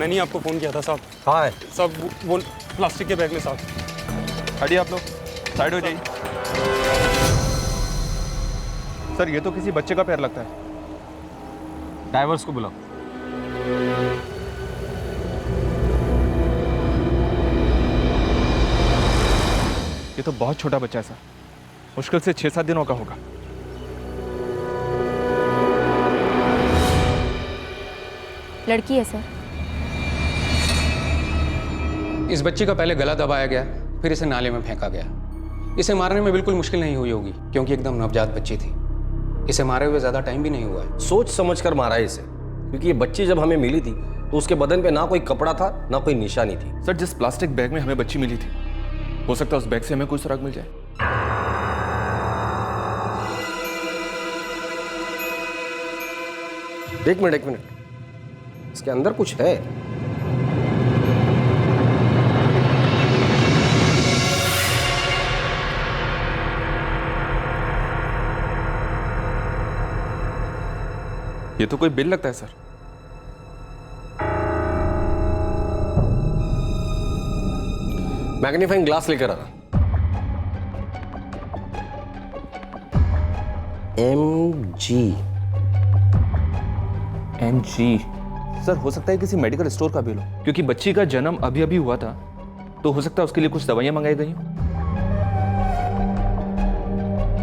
मैंने ही आपको फ़ोन किया था साहब। कहाँ है साहब वो प्लास्टिक के बैग में साहब। हटिए आप लोग, साइड हो जाइए। सर ये तो किसी बच्चे का पैर लगता है। ड्राइवर्स को बुलाओ। ये तो बहुत छोटा बच्चा है सर, मुश्किल से 6-7 दिनों का होगा। लड़की है सर। इस बच्ची का पहले गला दबाया गया, फिर इसे नाले में फेंका गया। इसे मारने में बिल्कुल मुश्किल नहीं हुई होगी क्योंकि एकदम नवजात बच्ची थी। इसे मारे हुए ज़्यादा टाइम भी नहीं हुआ है। सोच समझ कर मारा है इसे, क्योंकि ये बच्ची जब हमें मिली थी तो उसके बदन पे ना कोई कपड़ा था ना कोई निशानी थी। सर जिस प्लास्टिक बैग में हमें बच्ची मिली थी, हो सकता है उस बैग से हमें कोई सुराग मिल जाए। एक मिनट, इसके अंदर कुछ है। ये तो कोई बिल लगता है सर। मैग्नीफाइंग ग्लास लेकर आना। MG सर, हो सकता है किसी मेडिकल स्टोर का बिल हो, क्योंकि बच्ची का जन्म अभी अभी हुआ था, तो हो सकता है उसके लिए कुछ दवाइयां मंगाई गई हो।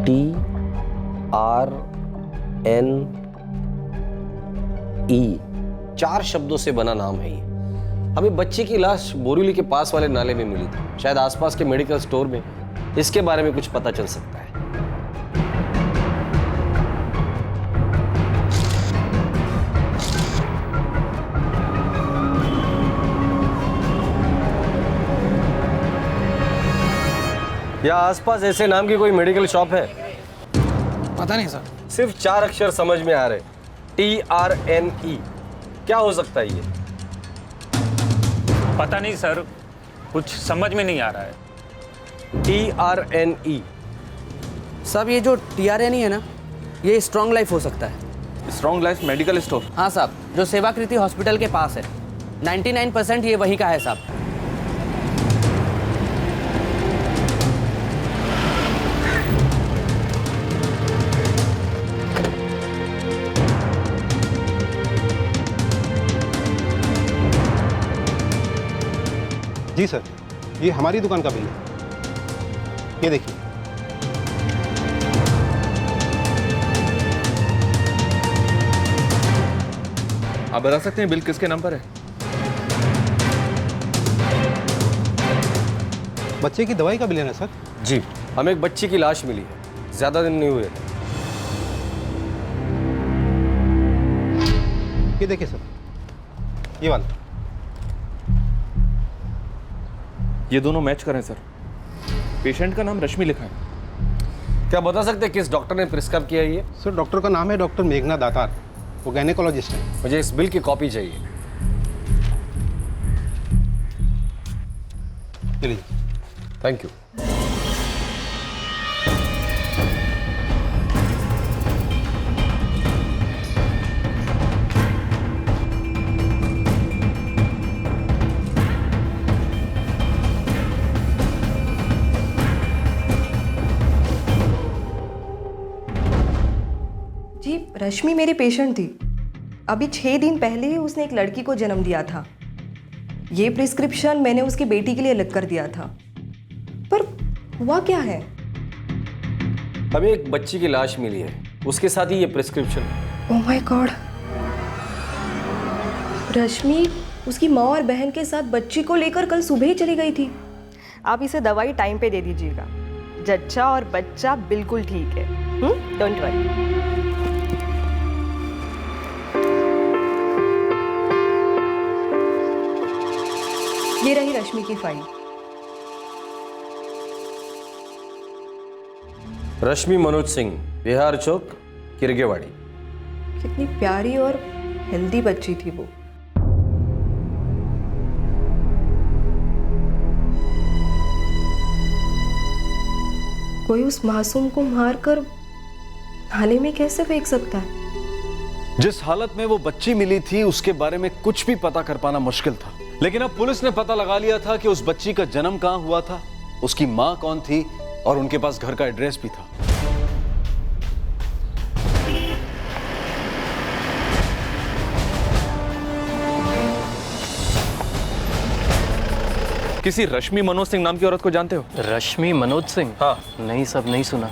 TRNE 4 शब्दों से बना नाम है ये। हमें बच्ची की लाश बोरीवली के पास वाले नाले में मिली थी। शायद आसपास के मेडिकल स्टोर में इसके बारे में कुछ पता चल सकता है। या आसपास ऐसे नाम की कोई मेडिकल शॉप है? पता नहीं सर। सिर्फ 4 अक्षर समझ में आ रहे। TRNE क्या हो सकता है ये? पता नहीं सर, कुछ समझ में नहीं आ रहा है। TRNE साहब ये जो TRNE है ना, ये स्ट्रॉन्ग लाइफ हो सकता है। Strong life medical store? हाँ साहब, जो सेवाकृति हॉस्पिटल के पास है। 99% ये वही का है साहब। जी सर, ये हमारी दुकान का बिल है। ये देखिए। आप बता सकते हैं बिल किसके नाम पर है? बच्चे की दवाई का बिल है ना सर? जी, हमें एक बच्ची की लाश मिली है, ज्यादा दिन नहीं हुए। ये देखिए सर, ये वाला। ये दोनों मैच करें सर। पेशेंट का नाम रश्मि लिखा है। क्या बता सकते हैं किस डॉक्टर ने प्रिस्क्राइब किया ये? सर डॉक्टर का नाम है डॉक्टर मेघना दातार, वो गायनेकोलॉजिस्ट है। मुझे इस बिल की कॉपी चाहिए। चलिए। Thank you. जी, रश्मि मेरी पेशेंट थी। अभी 6 दिन पहले ही उसने एक लड़की को जन्म दिया था। ये प्रिस्क्रिप्शन मैंने उसकी बेटी के लिए लिख कर दिया था, पर हुआ क्या है? हमें एक बच्ची की लाश मिली है, उसके साथ ही ये प्रिस्क्रिप्शन। ओह माय गॉड, रश्मि उसकी माँ और बहन के साथ बच्ची को लेकर कल सुबह ही चली गई थी। आप इसे दवाई टाइम पे दे दीजिएगा। जच्चा और बच्चा बिल्कुल ठीक है। Don't worry. ये रही रश्मि की फाइल। रश्मि मनोज सिंह, बिहार चौक, किरगेवाड़ी। कितनी प्यारी और हेल्दी बच्ची थी वो। कोई उस मासूम को मारकर नाले में कैसे फेंक सकता है? जिस हालत में वो बच्ची मिली थी उसके बारे में कुछ भी पता कर पाना मुश्किल था, लेकिन अब पुलिस ने पता लगा लिया था कि उस बच्ची का जन्म कहां हुआ था, उसकी मां कौन थी और उनके पास घर का एड्रेस भी था। किसी रश्मि मनोज सिंह नाम की औरत को जानते हो? रश्मि मनोज सिंह? हाँ। नहीं सब नहीं सुना।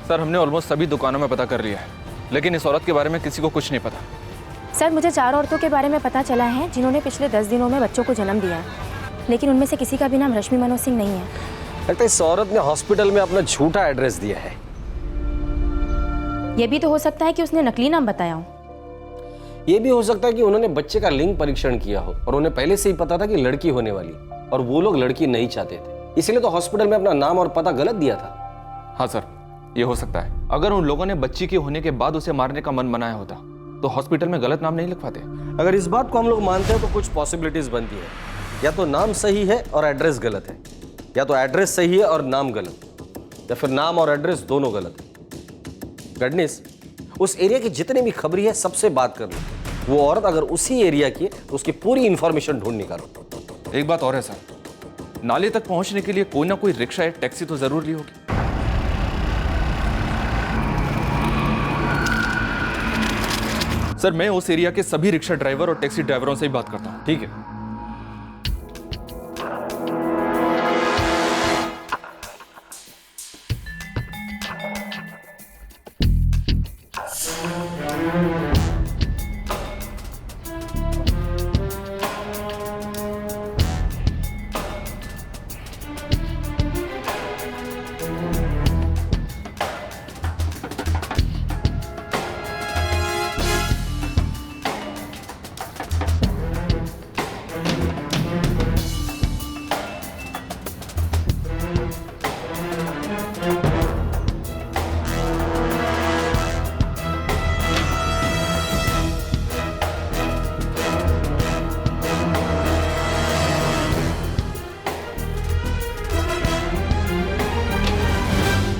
सर हमने ऑलमोस्ट सभी दुकानों में पता कर लिया है, लेकिन इस औरत के बारे में किसी को कुछ नहीं पता। सर मुझे 4 औरतों के बारे में पता चला है जिन्होंने पिछले 10 दिनों में बच्चों को जन्म दिया, लेकिन उनमें से किसी का भी नाम रश्मि मनोज सिंह नहीं है। लगता है इस औरत ने हॉस्पिटल में अपना झूठा एड्रेस दिया है। यह भी तो हो सकता है कि उसने नकली नाम बताया हो। यह भी हो सकता है कि उन्होंने बच्चे का लिंग परीक्षण किया हो और उन्हें पहले से ही पता था कि लड़की होने वाली, और वो लोग लड़की नहीं चाहते थे, इसलिए तो हॉस्पिटल में अपना नाम और पता गलत दिया था। हाँ सर, ये हो सकता है। अगर उन लोगों ने बच्ची के होने के बाद उसे मारने का मन बनाया होता तो हॉस्पिटल में गलत नाम नहीं लिखवाते। अगर इस बात को हम लोग मानते हैं तो कुछ पॉसिबिलिटीज बनती है, या तो नाम सही है और एड्रेस गलत है, या तो एड्रेस सही है और नाम गलत, या फिर नाम और एड्रेस दोनों गलत है। गडनेस, उस एरिया की जितने भी खबरी है सबसे बात कर लो। वो औरत अगर उसी एरिया की है तो उसकी पूरी इंफॉर्मेशन ढूंढ निकालो। एक बात और है सर, नाले तक पहुंचने के लिए कोई ना कोई रिक्शा या टैक्सी तो जरूरी होगी। सर मैं उस एरिया के सभी रिक्शा ड्राइवर और टैक्सी ड्राइवरों से ही बात करता हूं। ठीक है।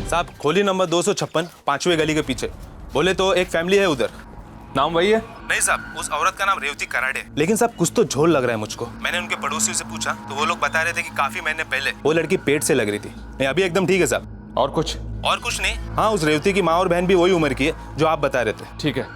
साहब खोली नंबर 256, 5वीं गली के पीछे। बोले तो एक फैमिली है उधर। नाम वही है? नहीं साहब, उस औरत का नाम रेवती कराड़े, लेकिन साहब कुछ तो झोल लग रहा है मुझको। मैंने उनके पड़ोसियों से पूछा तो वो लोग बता रहे थे कि काफी महीने पहले वो लड़की पेट से लग रही थी। नहीं अभी एकदम ठीक है साहब। और कुछ? और कुछ नहीं। हाँ, उस रेवती की माँ और बहन भी वही उम्र की है जो आप बता रहे थे। ठीक है।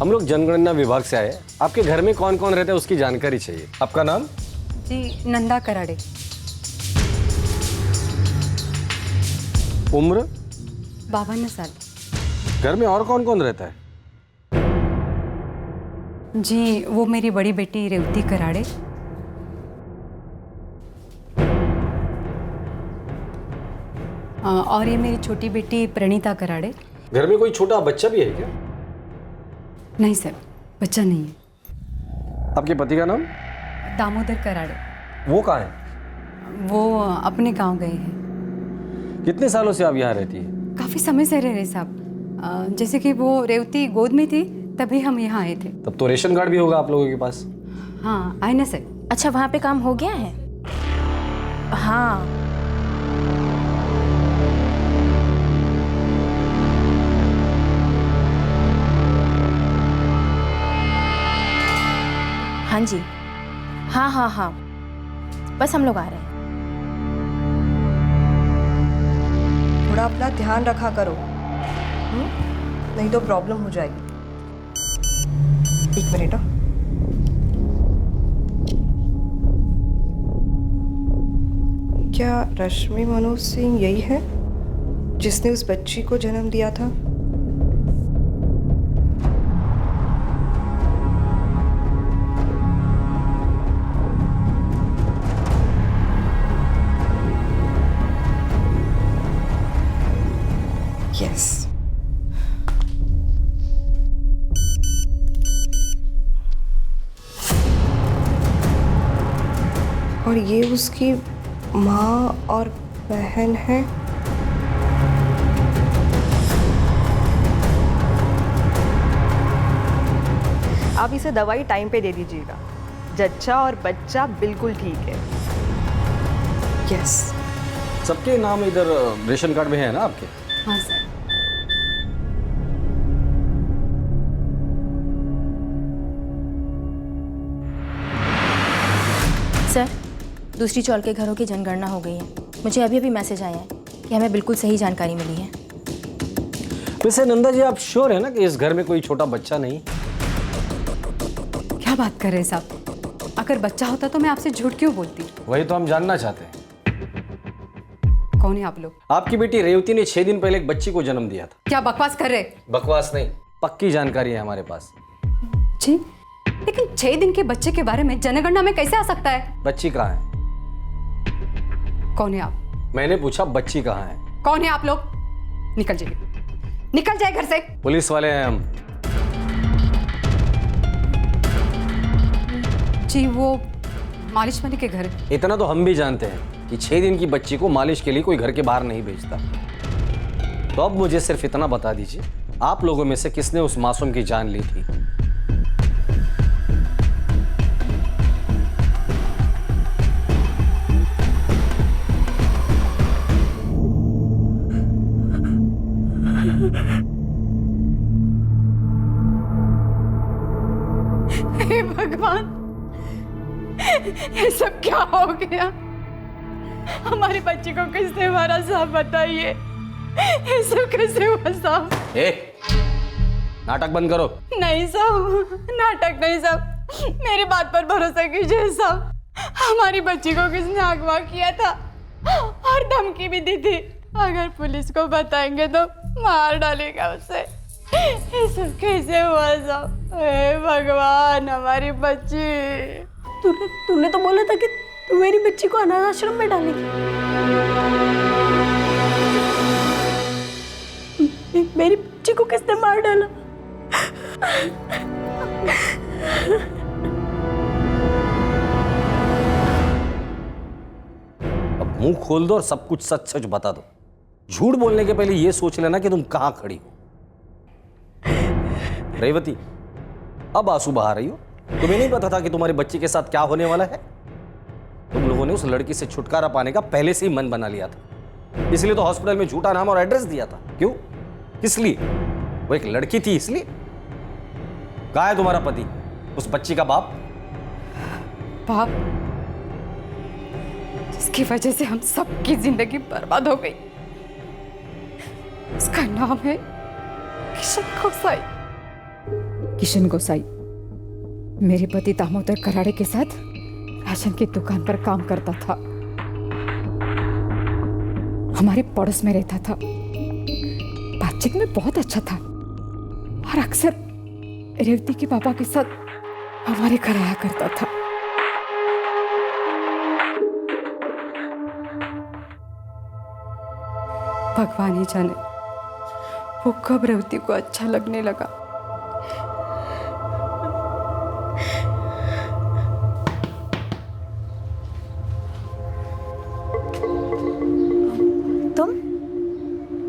हम लोग जनगणना विभाग से आए। आपके घर में कौन कौन रहता है उसकी जानकारी चाहिए। आपका नाम? जी नंदा कराड़े। उम्र? 52 साल। घर में और कौन कौन रहता है? जी वो मेरी बड़ी बेटी रेवती कराड़े, और ये मेरी छोटी बेटी प्रणीता कराड़े। घर में कोई छोटा बच्चा भी है क्या? नहीं सर, बच्चा नहीं है। आपके पति का नाम? दामोदर कराड़े। वो कहाँ है? वो अपने गांव गए हैं। कितने सालों से आप यहाँ रहती है? काफ़ी समय से रह रहे साहब। जैसे कि वो रेवती गोद में थी तभी हम यहाँ आए थे। तब तो रेशन कार्ड भी होगा आप लोगों के पास? हाँ आए ना सर। अच्छा वहाँ पे काम हो गया है? हाँ, हाँ जी, हाँ हाँ हाँ, बस हम लोग आ रहे हैं। थोड़ा अपना ध्यान रखा करो, नहीं तो प्रॉब्लम हो जाएगी। एक मिनट। क्या रश्मि मनोज सिंह यही है जिसने उस बच्ची को जन्म दिया था? यस। और ये उसकी माँ और बहन है। आप इसे दवाई टाइम पे दे दीजिएगा। जच्चा और बच्चा बिल्कुल ठीक है। यस। सबके नाम इधर रेशन कार्ड में है ना आपके? हाँ सर। सर, दूसरी चौल के घरों की जनगणना हो गई है। मुझे अभी अभी मैसेज आया है कि हमें बिल्कुल सही जानकारी मिली है। वैसे नंदा जी, आप श्योर है ना कि इस घर में कोई छोटा बच्चा नहीं? क्या बात कर रहे हैं साहब? अगर बच्चा होता तो मैं आपसे झूठ क्यों बोलती? वही तो हम जानना चाहते हैं। कौन है आप लोग? आपकी बेटी रेवती ने 6 दिन पहले एक बच्ची को जन्म दिया था। क्या बकवास कर रहे? बकवास नहीं, पक्की जानकारी है हमारे पास। जी, लेकिन 6 दिन के बच्चे के बारे में जनगणना में कैसे आ सकता है? बच्ची कहाँ है? कौन है आप? मैंने पूछा बच्ची कहाँ है। कौन है आप लोग? निकल जाइए, निकल जाए घर से। पुलिस वाले हैं हम। जी, वो मालिश वाली के घर है। इतना तो हम भी जानते हैं कि 6 दिन की बच्ची को मालिश के लिए कोई घर के बाहर नहीं भेजता। तो अब मुझे सिर्फ इतना बता दीजिए, आप लोगों में से किसने उस मासूम की जान ली थी? हे भगवान, ये सब क्या हो गया? हमारी बच्ची को किसने मारा साहब, बताइए। ये सब कैसे हुआ साहब? नाटक बंद करो। नहीं साहब, नाटक नहीं साहब, मेरी बात पर भरोसा कीजिए साहब। हमारी बच्ची को किसने अगवा किया था और धमकी भी दी थी, अगर पुलिस को बताएंगे तो मार डालेगा उसे। ये सब कैसे हुआ साहब? हे भगवान, हमारी बच्ची। तूने तो बोला था कि तू मेरी बच्ची को अनाथ आश्रम में डालेगी। मेरी बच्ची को किसने मार डाला? अब मुंह खोल दो और सब कुछ सच सच बता दो। झूठ बोलने के पहले ये सोच लेना कि तुम कहां खड़ी हो। रेवती, अब आंसू बहा रही हो? तुम्हें नहीं पता था कि तुम्हारी बच्ची के साथ क्या होने वाला है? तुम लोगों ने उस लड़की से छुटकारा पाने का पहले से ही मन बना लिया था, इसलिए तो हॉस्पिटल में झूठा नाम और एड्रेस दिया था। क्यों? किस लिए? वो एक लड़की थी इसलिए? कहाँ है तुम्हारा पति, उस बच्ची का बाप? बाप जिसकी वजह से हम सबकी जिंदगी बर्बाद हो गई, उसका नाम है किशन गोसाई। किशन गोसाई मेरे पति दामोदर कराड़े के साथ राशन की दुकान पर काम करता था। हमारे पड़ोस में रहता था, बातचीत में बहुत अच्छा था और अक्सर रेवती के पापा के साथ हमारे घर आया करता था। भगवान ही जाने वो कब रेवती को अच्छा लगने लगा।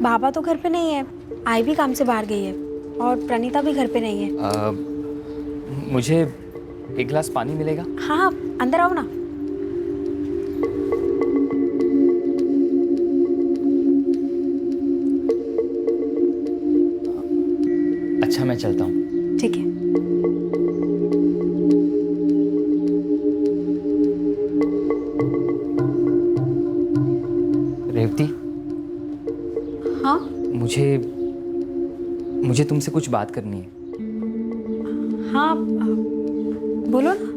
बाबा तो घर पे नहीं है, आई भी काम से बाहर गई है और प्रणीता भी घर पे नहीं है। मुझे एक गिलास पानी मिलेगा? हाँ, अंदर आओ ना। अच्छा मैं चलता हूँ। ठीक है। रेवती, हाँ मुझे तुमसे कुछ बात करनी है। हाँ बोलो ना।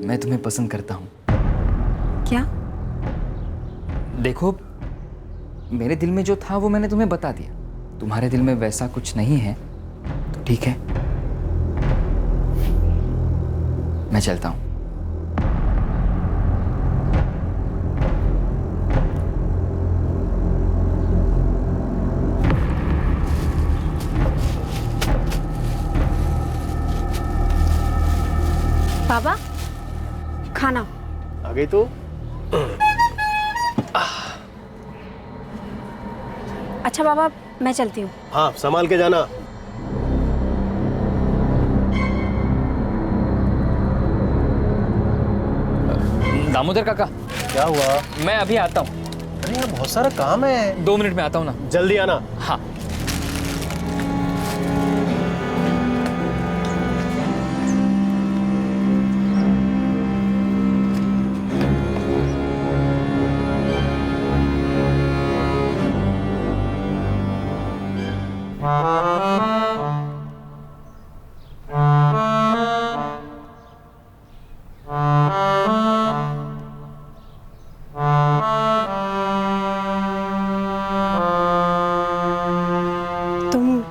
मैं तुम्हें पसंद करता हूँ। क्या? देखो, मेरे दिल में जो था वो मैंने तुम्हें बता दिया। तुम्हारे दिल में वैसा कुछ नहीं है तो ठीक है, मैं चलता हूँ। बाबा, खाना। आ गई तो? अच्छा बाबा, मैं चलती हूँ। हाँ, संभाल के जाना। दामोदर काका, क्या हुआ? मैं अभी आता हूँ। अरे यार, बहुत सारा काम है। 2 मिनट में आता हूँ ना। जल्दी आना। हाँ। तुम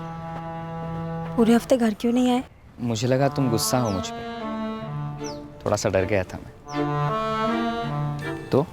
पूरे हफ्ते घर क्यों नहीं आए? मुझे लगा तुम गुस्सा हो मुझ पे, थोड़ा सा डर गया था मैं तो।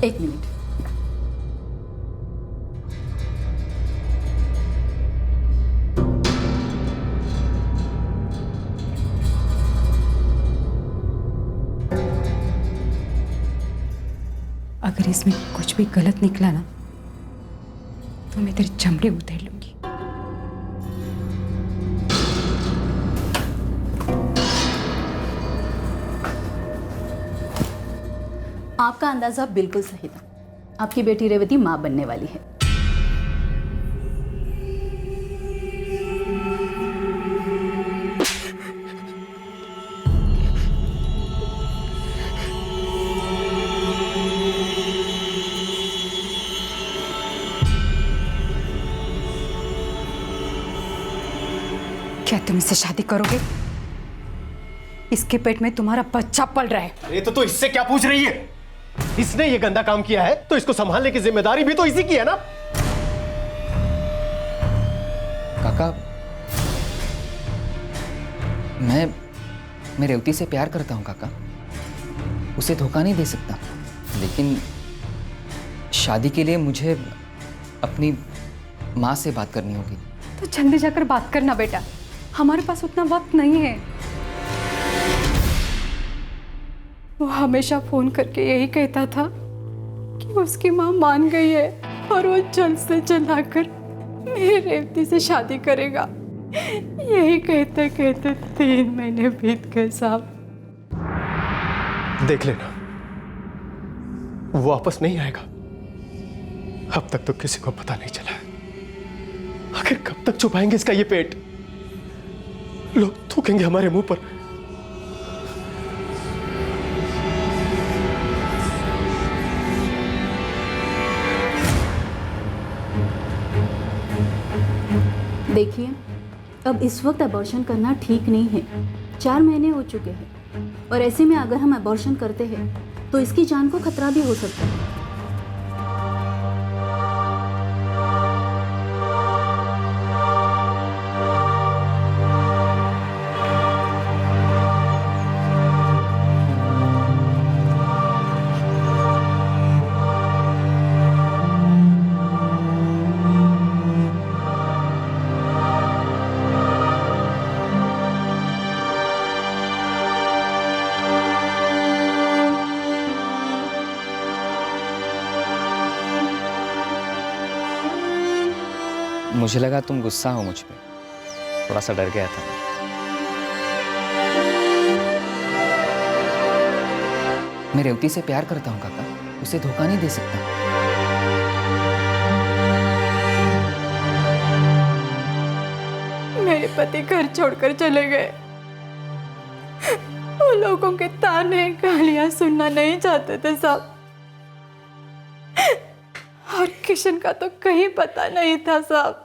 एक मिनट। अगर इसमें कुछ भी गलत निकला ना तो मैं तेरी चमड़ी उधेड़ लूंगी। आपका अंदाजा बिल्कुल सही था। आपकी बेटी रेवती मां बनने वाली है। क्या तुम इससे शादी करोगे? इसके पेट में तुम्हारा बच्चा पल रहा है। अरे तो इससे क्या पूछ रही है? इसने ये गंदा काम किया है तो इसको संभालने की जिम्मेदारी भी तो इसी की है ना। काका, मैं रेवती से प्यार करता हूँ काका, उसे धोखा नहीं दे सकता, लेकिन शादी के लिए मुझे अपनी माँ से बात करनी होगी। तो जल्दी जाकर बात करना बेटा, हमारे पास उतना वक्त नहीं है। वो हमेशा फोन करके यही कहता था कि उसकी माँ मान गई है और वो जल्द से जल्द आकर मेरी रेवती से शादी करेगा। यही कहते कहते 3 महीने बीत गए साहब। देख लेना, वो वापस नहीं आएगा। अब तक तो किसी को पता नहीं चला। आखिर कब तक छुपाएंगे इसका ये पेट? लोग थूकेंगे हमारे मुंह पर। देखिए, अब इस वक्त अबॉर्शन करना ठीक नहीं है। 4 महीने हो चुके हैं और ऐसे में अगर हम अबॉर्शन करते हैं तो इसकी जान को खतरा भी हो सकता है। मुझे लगा तुम गुस्सा हो मुझ पे, थोड़ा सा डर गया था। मैं रेवती से प्यार करता हूँ काका, उसे धोखा नहीं दे सकता। मेरे पति घर छोड़कर चले गए। वो लोगों के ताने गालियां सुनना नहीं चाहते थे साहब। और किशन का तो कहीं पता नहीं था साहब।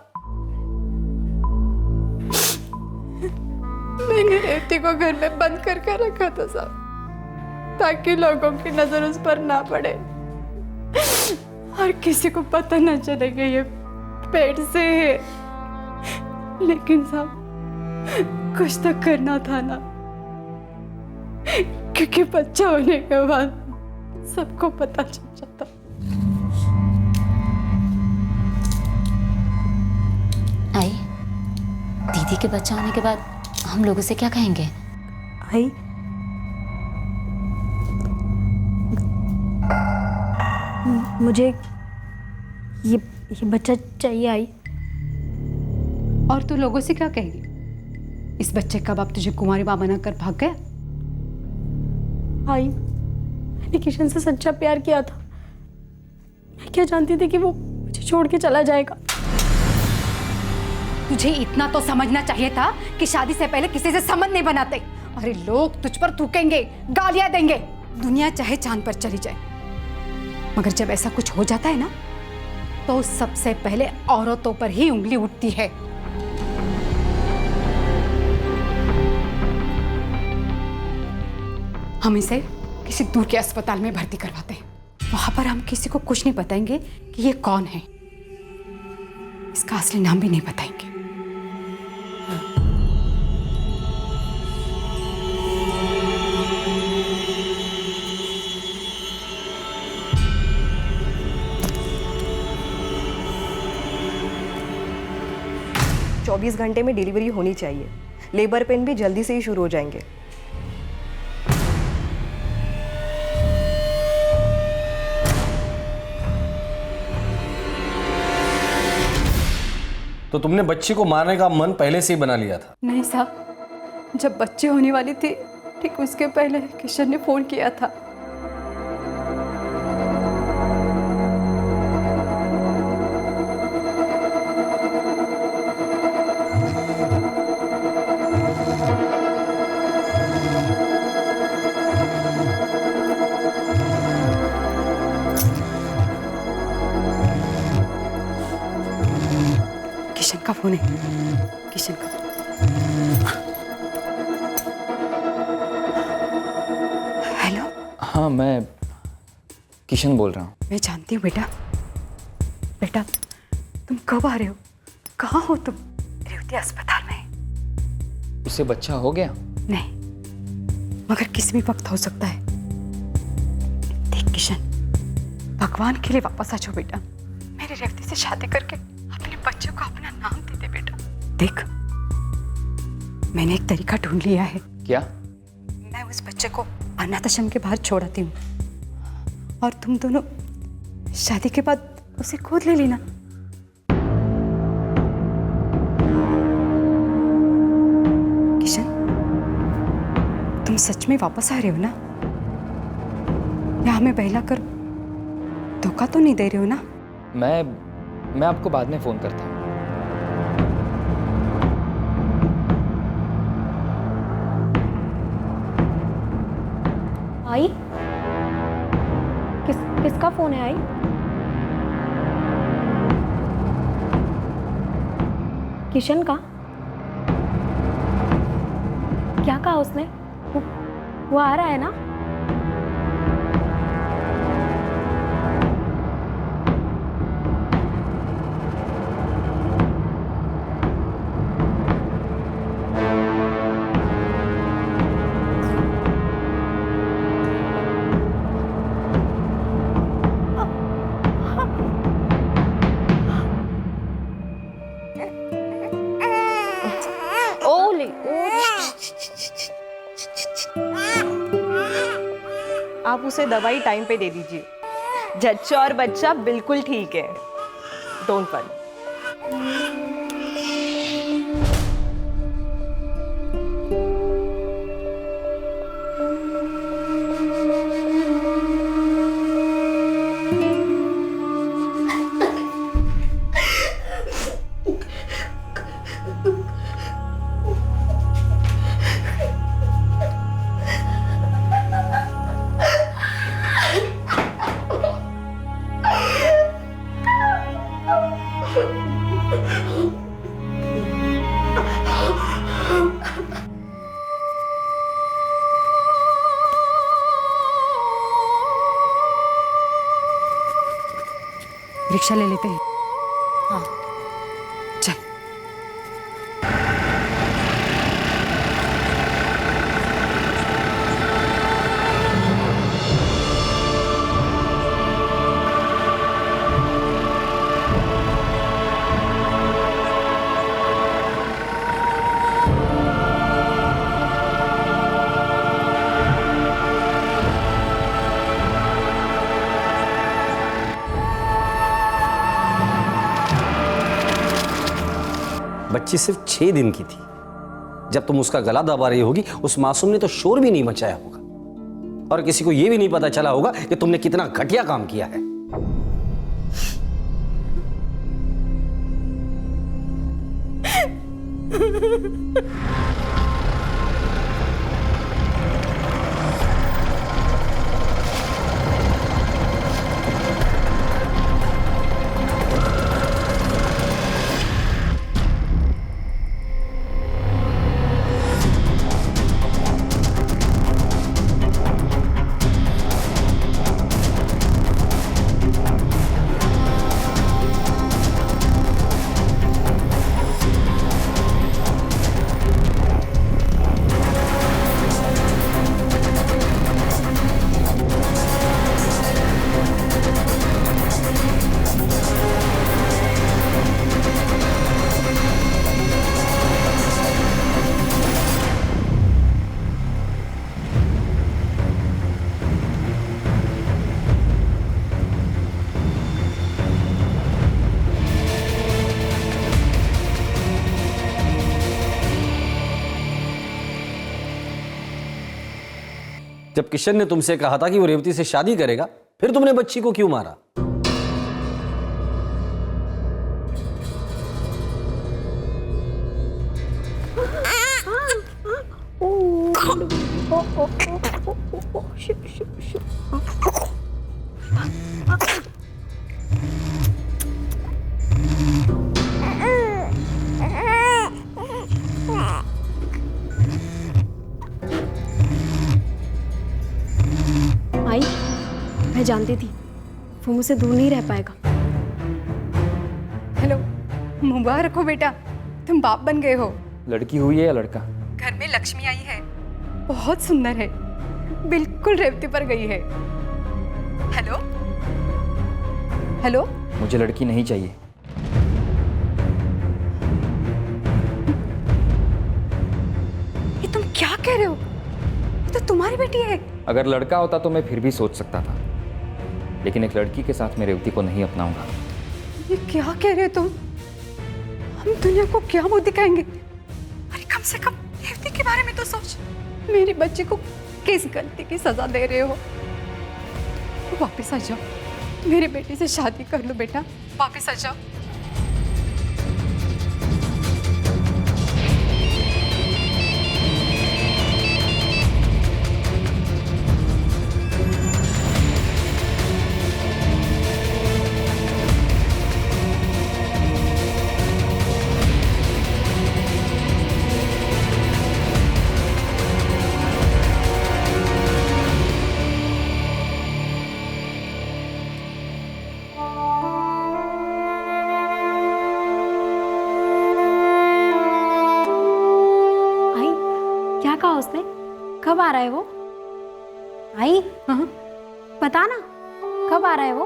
मैंने रेवती को घर में बंद करके रखा था साहब, ताकि लोगों की नजर उस पर ना पड़े और किसी को पता ना चले कि ये पेट से है। लेकिन साहब कुछ तो करना था ना, क्योंकि बच्चा होने के बाद सबको पता चल जाता। आई, दीदी के बच्चा होने के बाद हम लोग उसे क्या कहेंगे? आई, मुझे ये बच्चा चाहिए। आई, और तू लोगों से क्या कहेगी? इस बच्चे का बाप तुझे कुंवारी मां बनाकर भाग गया? आई, मैंने किशन से सच्चा प्यार किया था। मैं क्या जानती थी कि वो मुझे छोड़ के चला जाएगा। तुझे इतना तो समझना चाहिए था कि शादी से पहले किसी से संबंध नहीं बनाते। अरे लोग तुझ पर थूकेंगे, गालियां देंगे, दुनिया चाहे चांद पर चली जाए, मगर जब ऐसा कुछ हो जाता है ना, तो सबसे पहले औरतों पर ही उंगली उठती है। हम इसे किसी दूर के अस्पताल में भर्ती करवाते हैं। वहां पर हम किसी को कुछ नहीं बताएंगे कि ये कौन है, इसका असली नाम भी नहीं बताएंगे। तो 24 घंटे में डिलीवरी होनी चाहिए। लेबर पेन भी जल्दी से ही शुरू हो जाएंगे। तो तुमने बच्ची को मारने का मन पहले से ही बना लिया था? नहीं साहब, जब बच्चे होने वाली थी ठीक उसके पहले किशन ने फोन किया था। किशन का फोन है, किशन का। हेलो। हाँ, मैं किशन बोल रहा हूँ। मैं जानती हूँ बेटा। बेटा तुम कब आ रहे हो? कहाँ हो तुम? रेवती अस्पताल में। उसे बच्चा हो गया? नहीं, मगर किसी भी वक्त हो सकता है। देख किशन, भगवान के लिए वापस आ जाओ बेटा। मेरी रेवती से शादी करके अपने बच्चे को अपना नाम दे दे बेटा। देख, मैंने एक तरीका ढूंढ लिया है। क्या? मैं उस बच्चे को अनाथ आश्रम के बाहर छोड़ आती हूँ और तुम दोनों शादी के बाद उसे गोद ले लेना। किशन, तुम सच में वापस आ रहे हो ना? या हमें बहलाकर धोखा तो नहीं दे रहे हो ना? मैं आपको बाद में फोन करता हूँ। आई, किसका फोन है? आई, किशन का? क्या कहा उसने? वो आ रहा है ना? आप उसे दवाई टाइम पे दे दीजिए। जच्चा और बच्चा बिल्कुल ठीक है। Don't worry. रिक्शा ले लेते हैं। हाँ चल। बच्ची सिर्फ 6 दिन की थी। जब तुम उसका गला दबा रही होगी, उस मासूम ने तो शोर भी नहीं मचाया होगा और किसी को यह भी नहीं पता चला होगा कि तुमने कितना घटिया काम किया है। जब किशन ने तुमसे कहा था कि वो रेवती से शादी करेगा, फिर तुमने बच्ची को क्यों मारा? आई, मैं जानती थी वो मुझसे दूर नहीं रह पाएगा। हेलो, मुबारक हो बेटा, तुम बाप बन गए हो। लड़की हुई है या लड़का? घर में लक्ष्मी आई है, बहुत सुंदर है, बिल्कुल रेवती पर गई है। हेलो हेलो, मुझे लड़की नहीं चाहिए। ये तुम क्या कह रहे हो? ये तो तुम्हारी बेटी है। अगर लड़का होता तो मैं फिर भी सोच सकता था, लेकिन एक लड़की के साथ मैं रेवती को नहीं अपनाऊंगा। ये क्या कह रहे हो तुम? हम दुनिया को क्या मुंह दिखाएंगे? अरे कम से कम रेवती के बारे में तो सोच। मेरी बच्ची को किस गलती की सजा दे रहे हो? वापस आ जाओ, मेरी बेटी से शादी कर लो बेटा, वापस आ जाओ। कब आ रहा है वो? आई बता ना, कब आ रहा है वो?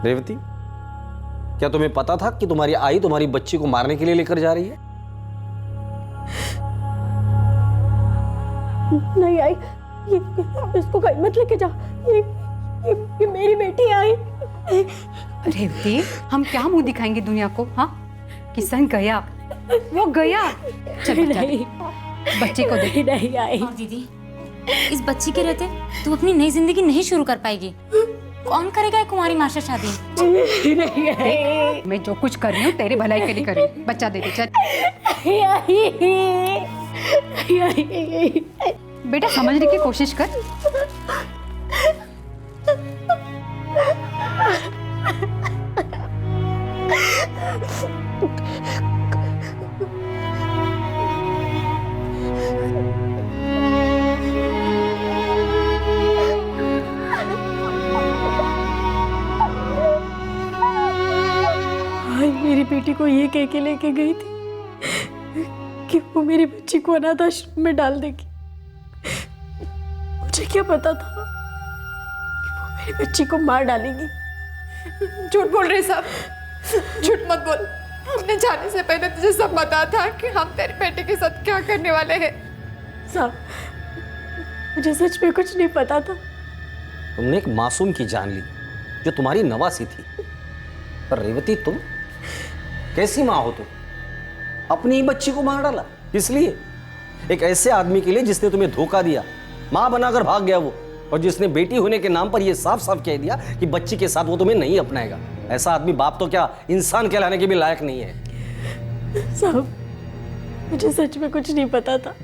रेवती, क्या तुम्हें पता था कि तुम्हारी आई तुम्हारी बच्ची को मारने के लिए लेकर जा रही है? नहीं आई, इसको कहीं मत लेके जा। ये मेरी बेटी आई। रेवती, हम क्या मुंह दिखाएंगे दुनिया को? हाँ, किशन गया, वो गया। चल बच्चे को देख। नहीं आई। और दीदी, इस बच्ची के रहते तू अपनी नई जिंदगी नहीं शुरू कर पाएगी। कौन करेगा कुमारी माँ से शादी? नहीं आई। मैं जो कुछ कर रही हूँ तेरे भलाई के लिए कर रही हूँ। बच्चा दे दे, चल। बेटा समझने की कोशिश कर। मेरी बेटी को ये कह के लेके गई थी कि वो मेरी बच्ची को अनाथ आश्रम में डाल देगी। मुझे क्या पता था कि वो मेरी बच्ची को मार डालेगी। झूठ बोल रहे साहब, झूठ मत बोल। हमने जाने से पहले तुझे सब पता था कि हम तेरे बेटे के साथ क्या करने वाले हैं। साहब, मुझे सच में कुछ नहीं पता था। तुमने एक मासूम की जान ली जो तुम्हारी नवासी थी। पर रेवती, तुम कैसी माँ हो? तुम अपनी ही बच्ची को मार डाला, इसलिए एक ऐसे आदमी के लिए जिसने तुम्हें धोखा दिया, माँ बनाकर भाग गया वो, और जिसने बेटी होने के नाम पर यह साफ साफ कह दिया कि बच्ची के साथ वो तुम्हें नहीं अपनाएगा। ऐसा आदमी बाप तो क्या इंसान कहलाने के भी लायक नहीं है। साहब, मुझे सच में कुछ नहीं पता था।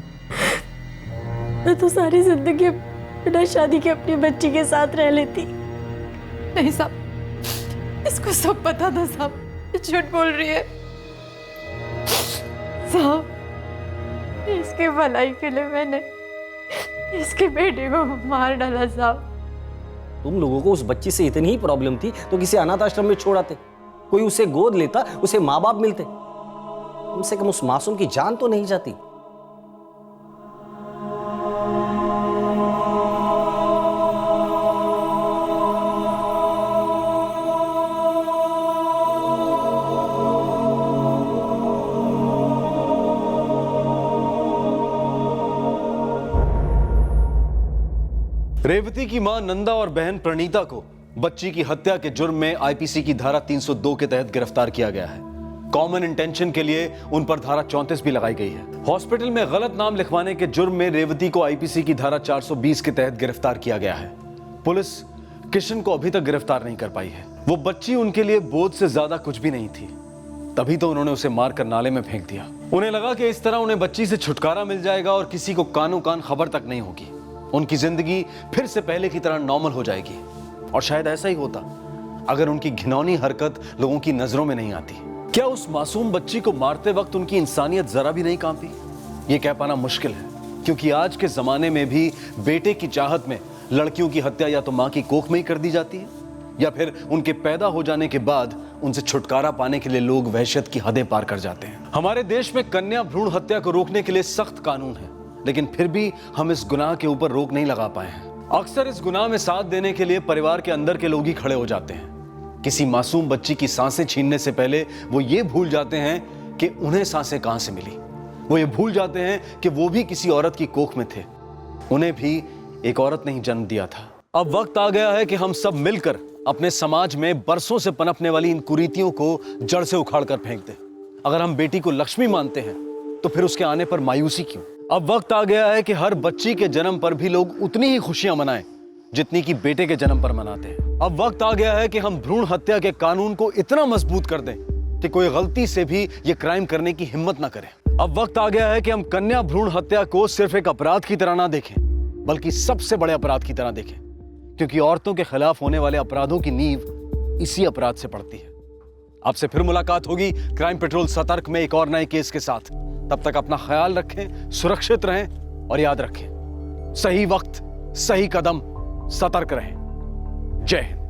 मैं तो सारी जिंदगी बिना शादी के अपनी बच्ची के साथ रह लेती। नहीं साहब, इसको सब पता था साहब, झूठ बोल रही है साहब। इसके भलाई के लिए मैंने इसके बेटे को मार डाला साहब। तुम लोगों को उस बच्ची से इतनी ही प्रॉब्लम थी तो किसी अनाथ आश्रम में छोड़ आते, कोई उसे गोद लेता, उसे माँ बाप मिलते, कम से कम उस मासूम की जान तो नहीं जाती। रेवती की मां नंदा और बहन प्रणीता को बच्ची की हत्या के जुर्म में आईपीसी की धारा 302 के तहत गिरफ्तार किया गया है। कॉमन इंटेंशन के लिए उन पर धारा 34 भी लगाई गई है। हॉस्पिटल में गलत नाम लिखवाने के जुर्म में रेवती को आईपीसी की धारा 420 के तहत गिरफ्तार किया गया है। पुलिस किशन को अभी तक गिरफ्तार नहीं कर पाई है। वो बच्ची उनके लिए बोझ से ज्यादा कुछ भी नहीं थी, तभी तो उन्होंने उसे मारकर नाले में फेंक दिया। उन्हें लगा कि इस तरह उन्हें बच्ची से छुटकारा मिल जाएगा और किसी को कानो कान खबर तक नहीं होगी। उनकी जिंदगी फिर से पहले की तरह नॉर्मल हो जाएगी। और शायद ऐसा ही होता अगर उनकी घिनौनी हरकत लोगों की नजरों में नहीं आती। क्या उस मासूम बच्ची को मारते वक्त उनकी इंसानियत जरा भी नहीं कांपी? ये कह पाना मुश्किल है, क्योंकि आज के जमाने में भी बेटे की चाहत में लड़कियों की हत्या या तो मां की कोख में ही कर दी जाती है, या फिर उनके पैदा हो जाने के बाद उनसे छुटकारा पाने के लिए लोग वहशत की हदें पार कर जाते हैं। हमारे देश में कन्या भ्रूण हत्या को रोकने के लिए सख्त कानून है, लेकिन फिर भी हम इस गुनाह के ऊपर रोक नहीं लगा पाए हैं। अक्सर इस गुनाह में साथ देने के लिए परिवार के अंदर के लोग ही खड़े हो जाते हैं। किसी मासूम बच्ची की सांसें छीनने से पहले वो ये भूल जाते हैं कि उन्हें सांसें कहां से मिली। वो ये भूल जाते हैं कि वो भी किसी औरत की कोख में थे, उन्हें भी एक औरत ने ही जन्म दिया था। अब वक्त आ गया है कि हम सब मिलकर अपने समाज में बरसों से पनपने वाली इन कुरीतियों को जड़ से उखाड़ कर फेंक दें। अगर हम बेटी को लक्ष्मी मानते हैं तो फिर उसके आने पर मायूसी क्यों? अब वक्त आ गया है कि हर बच्ची के जन्म पर भी लोग उतनी ही खुशियां मनाएं जितनी कि बेटे के जन्म पर मनाते हैं। अब वक्त आ गया है कि हम भ्रूण हत्या के कानून को इतना मजबूत कर दें कि कोई गलती से भी ये क्राइम करने की हिम्मत ना करे। अब वक्त आ गया है कि हम कन्या भ्रूण हत्या को सिर्फ एक अपराध की तरह ना देखें, बल्कि सबसे बड़े अपराध की तरह देखें, क्योंकि औरतों के खिलाफ होने वाले अपराधों की नींव इसी अपराध से पड़ती है। आपसे फिर मुलाकात होगी क्राइम पेट्रोल सतर्क में एक और नए केस के साथ। तब तक अपना ख्याल रखें, सुरक्षित रहें और याद रखें, सही वक्त सही कदम, सतर्क रहें। जय हिंद।